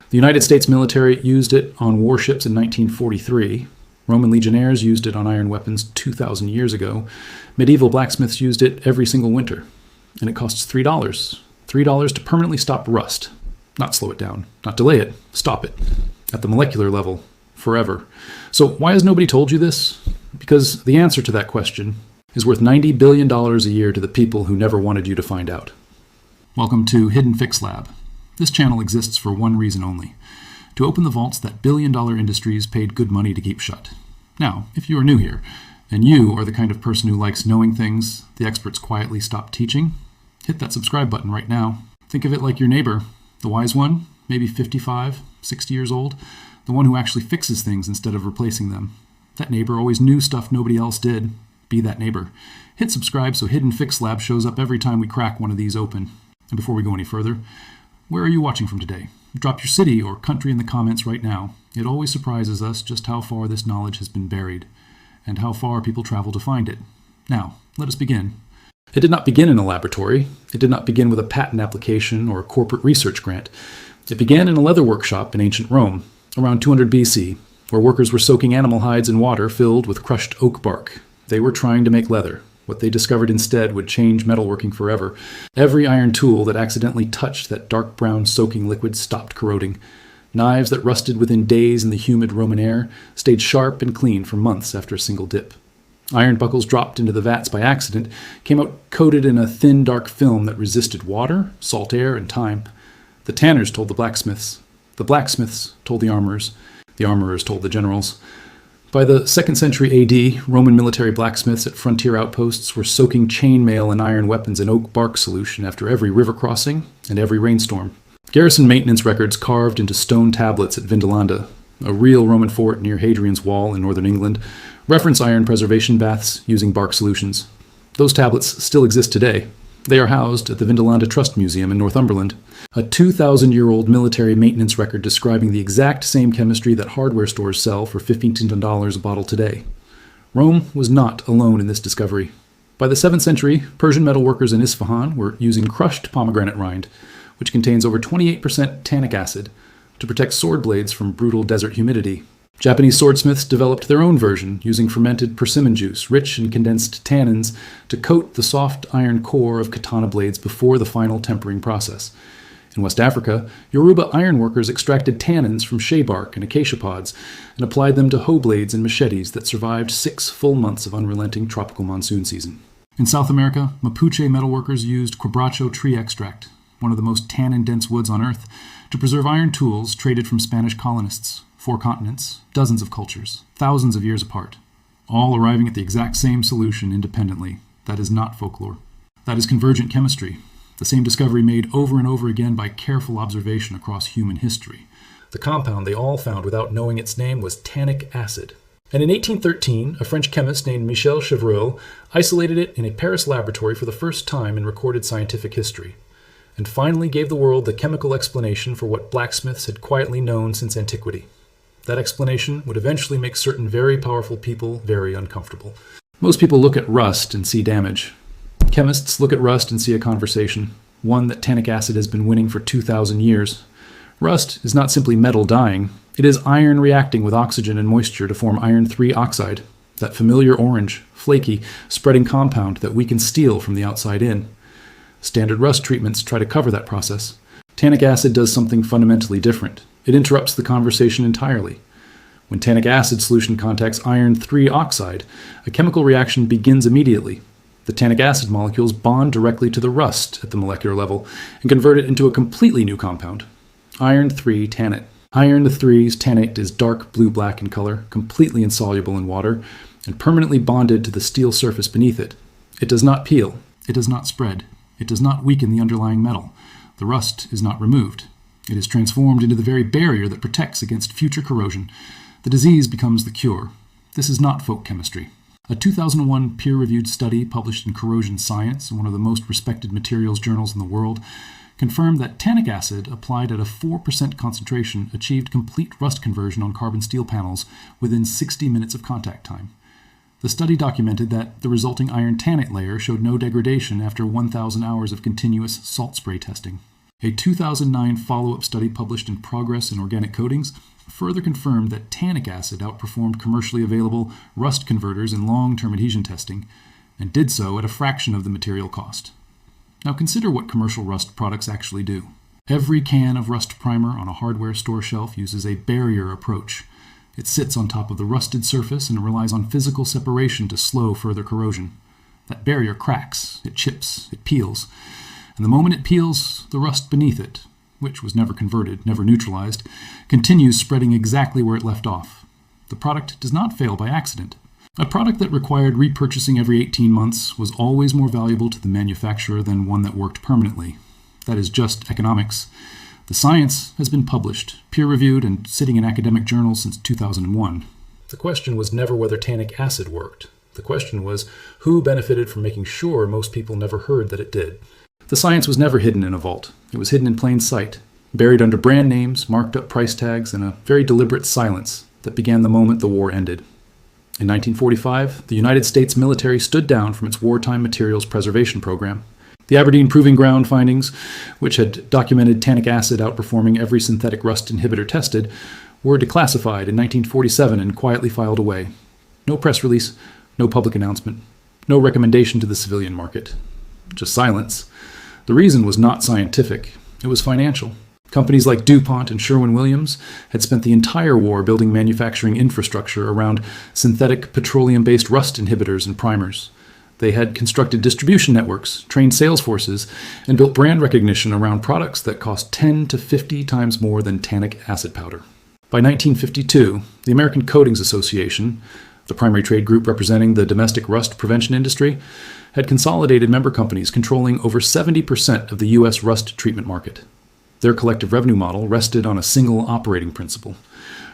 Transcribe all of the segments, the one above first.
The United States military used it on warships in 1943. Roman legionnaires used it on iron weapons 2,000 years ago. Medieval blacksmiths used it every single winter. And it costs $3. $3 to permanently stop rust. Not slow it down, not delay it, stop it. At the molecular level, forever. So why has nobody told you this? Because the answer to that question is worth $90 billion a year to the people who never wanted you to find out. Welcome to Hidden Fix Lab. This channel exists for one reason only: to open the vaults that billion-dollar industries paid good money to keep shut. Now, if you are new here, and you are the kind of person who likes knowing things the experts quietly stopped teaching, hit that subscribe button right now. Think of it like your neighbor, the wise one, maybe 55, 60 years old, the one who actually fixes things instead of replacing them. That neighbor always knew stuff nobody else did. Be that neighbor. Hit subscribe so Hidden Fix Lab shows up every time we crack one of these open. And before we go any further, where are you watching from today? Drop your city or country in the comments right now. It always surprises us just how far this knowledge has been buried, and how far people travel to find it. Now, let us begin. It did not begin in a laboratory. It did not begin with a patent application or a corporate research grant. It began in a leather workshop in ancient Rome, around 200 BC, where workers were soaking animal hides in water filled with crushed oak bark. They were trying to make leather. What they discovered instead would change metalworking forever. Every iron tool that accidentally touched that dark brown soaking liquid stopped corroding. Knives that rusted within days in the humid Roman air stayed sharp and clean for months after a single dip. Iron buckles dropped into the vats by accident came out coated in a thin, dark film that resisted water, salt air, and time. The tanners told the blacksmiths told the armorers told the generals. By the 2nd century AD, Roman military blacksmiths at frontier outposts were soaking chainmail and iron weapons in oak bark solution after every river crossing and every rainstorm. Garrison maintenance records carved into stone tablets at Vindolanda, a real Roman fort near Hadrian's Wall in northern England, reference iron preservation baths using bark solutions. Those tablets still exist today. They are housed at the Vindolanda Trust Museum in Northumberland, a 2,000-year-old military maintenance record describing the exact same chemistry that hardware stores sell for $15 a bottle today. Rome was not alone in this discovery. By the 7th century, Persian metalworkers in Isfahan were using crushed pomegranate rind, which contains over 28% tannic acid, to protect sword blades from brutal desert humidity. Japanese swordsmiths developed their own version using fermented persimmon juice, rich in condensed tannins, to coat the soft iron core of katana blades before the final tempering process. In West Africa, Yoruba ironworkers extracted tannins from shea bark and acacia pods and applied them to hoe blades and machetes that survived 6 full months of unrelenting tropical monsoon season. In South America, Mapuche metalworkers used quebracho tree extract, one of the most tannin-dense woods on Earth, to preserve iron tools traded from Spanish colonists. 4 continents, dozens of cultures, thousands of years apart, all arriving at the exact same solution independently. That is not folklore. That is convergent chemistry, the same discovery made over and over again by careful observation across human history. The compound they all found without knowing its name was tannic acid. And in 1813, a French chemist named Michel Chevreul isolated it in a Paris laboratory for the first time in recorded scientific history, and finally gave the world the chemical explanation for what blacksmiths had quietly known since antiquity. That explanation would eventually make certain very powerful people very uncomfortable. Most people look at rust and see damage. Chemists look at rust and see a conversation, one that tannic acid has been winning for 2,000 years. Rust is not simply metal dying. It is iron reacting with oxygen and moisture to form iron 3 oxide, that familiar orange, flaky, spreading compound that weakens steel from the outside in. Standard rust treatments try to cover that process. Tannic acid does something fundamentally different. It interrupts the conversation entirely. When tannic acid solution contacts iron 3 oxide, a chemical reaction begins immediately. The tannic acid molecules bond directly to the rust at the molecular level and convert it into a completely new compound, iron 3 tannate. Iron 3's tannate is dark blue-black in color, completely insoluble in water, and permanently bonded to the steel surface beneath it. It does not peel. It does not spread. It does not weaken the underlying metal. The rust is not removed. It is transformed into the very barrier that protects against future corrosion. The disease becomes the cure. This is not folk chemistry. A 2001 peer-reviewed study published in Corrosion Science, one of the most respected materials journals in the world, confirmed that tannic acid applied at a 4% concentration achieved complete rust conversion on carbon steel panels within 60 minutes of contact time. The study documented that the resulting iron tannate layer showed no degradation after 1,000 hours of continuous salt spray testing. A 2009 follow-up study published in Progress in Organic Coatings further confirmed that tannic acid outperformed commercially available rust converters in long-term adhesion testing, and did so at a fraction of the material cost. Now consider what commercial rust products actually do. Every can of rust primer on a hardware store shelf uses a barrier approach. It sits on top of the rusted surface and relies on physical separation to slow further corrosion. That barrier cracks, it chips, it peels, and the moment it peels, the rust beneath it, which was never converted, never neutralized, continues spreading exactly where it left off. The product does not fail by accident. A product that required repurchasing every 18 months was always more valuable to the manufacturer than one that worked permanently. That is just economics. The science has been published, peer-reviewed, and sitting in academic journals since 2001. The question was never whether tannic acid worked. The question was who benefited from making sure most people never heard that it did. The science was never hidden in a vault. It was hidden in plain sight, buried under brand names, marked up price tags, and a very deliberate silence that began the moment the war ended. In 1945, the United States military stood down from its wartime materials preservation program. The Aberdeen Proving Ground findings, which had documented tannic acid outperforming every synthetic rust inhibitor tested, were declassified in 1947 and quietly filed away. No press release, no public announcement, no recommendation to the civilian market. Just silence. The reason was not scientific, it was financial. Companies like DuPont and Sherwin-Williams had spent the entire war building manufacturing infrastructure around synthetic petroleum-based rust inhibitors and primers. They had constructed distribution networks, trained sales forces, and built brand recognition around products that cost 10 to 50 times more than tannic acid powder. By 1952, the American Coatings Association, the primary trade group representing the domestic rust prevention industry, had consolidated member companies controlling over 70% of the U.S. rust treatment market. Their collective revenue model rested on a single operating principle.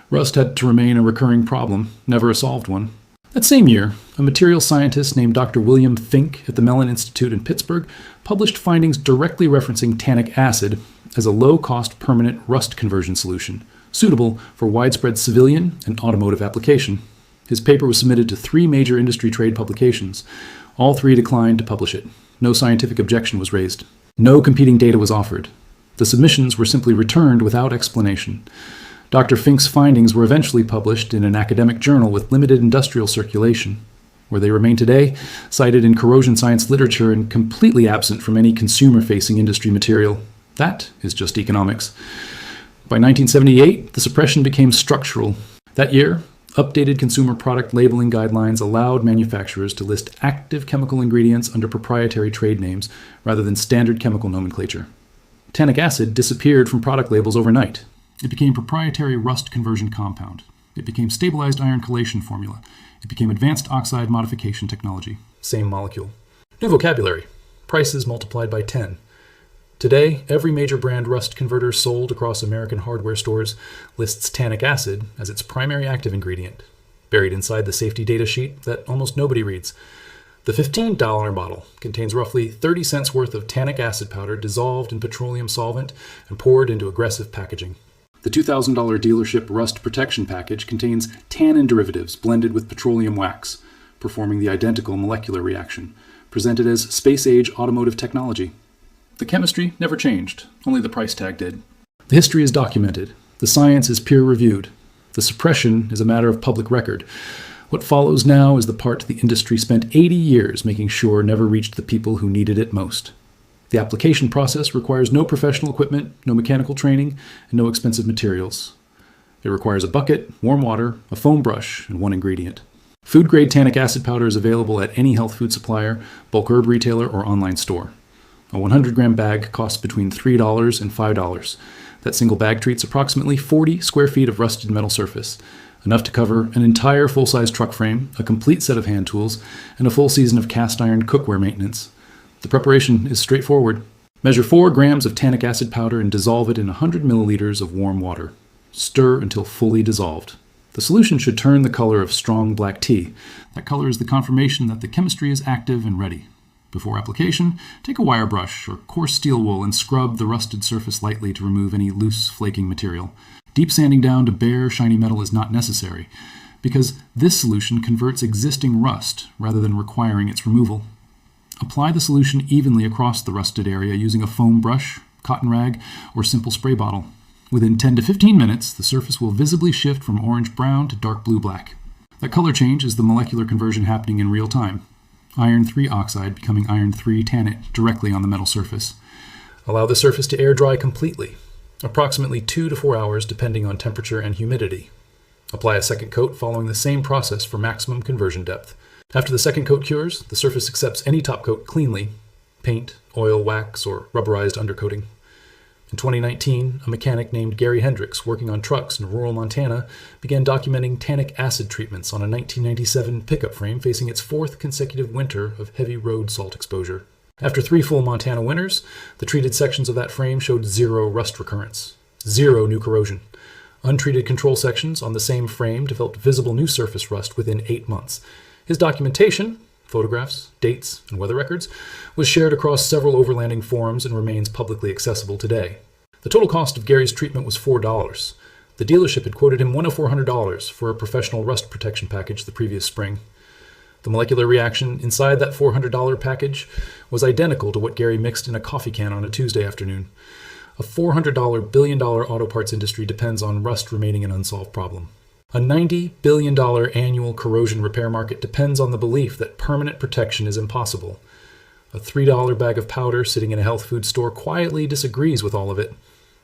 Rust had to remain a recurring problem, never a solved one. That same year, a materials scientist named Dr. William Fink at the Mellon Institute in Pittsburgh published findings directly referencing tannic acid as a low-cost permanent rust conversion solution, suitable for widespread civilian and automotive application. His paper was submitted to 3 major industry trade publications. All 3 declined to publish it. No scientific objection was raised. No competing data was offered. The submissions were simply returned without explanation. Dr. Fink's findings were eventually published in an academic journal with limited industrial circulation, where they remain today, cited in corrosion science literature and completely absent from any consumer-facing industry material. That is just economics. By 1978, the suppression became structural. That year, updated consumer product labeling guidelines allowed manufacturers to list active chemical ingredients under proprietary trade names rather than standard chemical nomenclature. Tannic acid disappeared from product labels overnight. It became proprietary rust conversion compound. It became stabilized iron chelation formula. It became advanced oxide modification technology. Same molecule. New vocabulary. Prices multiplied by 10. Today, every major brand rust converter sold across American hardware stores lists tannic acid as its primary active ingredient, buried inside the safety data sheet that almost nobody reads. The $15 bottle contains roughly 30 cents worth of tannic acid powder dissolved in petroleum solvent and poured into aggressive packaging. The $2,000 dealership rust protection package contains tannin derivatives blended with petroleum wax, performing the identical molecular reaction, presented as space-age automotive technology. The chemistry never changed, only the price tag did. The history is documented. The science is peer-reviewed. The suppression is a matter of public record. What follows now is the part the industry spent 80 years making sure never reached the people who needed it most. The application process requires no professional equipment, no mechanical training, and no expensive materials. It requires a bucket, warm water, a foam brush, and one ingredient. Food-grade tannic acid powder is available at any health food supplier, bulk herb retailer, or online store. A 100-gram bag costs between $3 and $5. That single bag treats approximately 40 square feet of rusted metal surface, enough to cover an entire full-size truck frame, a complete set of hand tools, and a full season of cast iron cookware maintenance. The preparation is straightforward. Measure 4 grams of tannic acid powder and dissolve it in 100 milliliters of warm water. Stir until fully dissolved. The solution should turn the color of strong black tea. That color is the confirmation that the chemistry is active and ready. Before application, take a wire brush or coarse steel wool and scrub the rusted surface lightly to remove any loose, flaking material. Deep sanding down to bare, shiny metal is not necessary, because this solution converts existing rust rather than requiring its removal. Apply the solution evenly across the rusted area using a foam brush cotton rag, or simple spray bottle. Within 10 to 15 minutes, the surface will visibly shift from orange-brown to dark blue-black. That color change is the molecular conversion happening in real time. Iron 3 oxide becoming iron 3 tannate directly on the metal surface. Allow the surface to air dry completely, approximately 2 to 4 hours depending on temperature and humidity. Apply a second coat following the same process for maximum conversion depth. After the second coat cures, the surface accepts any top coat cleanly, paint, oil, wax, or rubberized undercoating. In 2019, a mechanic named Gary Hendricks, working on trucks in rural Montana, began documenting tannic acid treatments on a 1997 pickup frame facing its fourth consecutive winter of heavy road salt exposure. After 3 full Montana winters, the treated sections of that frame showed 0 rust recurrence, 0 new corrosion. Untreated control sections on the same frame developed visible new surface rust within 8 months. His documentation, photographs, dates, and weather records, was shared across several overlanding forums and remains publicly accessible today. The total cost of Gary's treatment was $4. The dealership had quoted him $1,400 for a professional rust protection package the previous spring. The molecular reaction inside that $400 package was identical to what Gary mixed in a coffee can on a Tuesday afternoon. A $400 billion-dollar auto parts industry depends on rust remaining an unsolved problem. A $90 billion annual corrosion repair market depends on the belief that permanent protection is impossible. A $3 bag of powder sitting in a health food store quietly disagrees with all of it.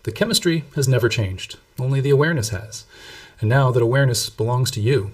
The chemistry has never changed, only the awareness has. And now that awareness belongs to you,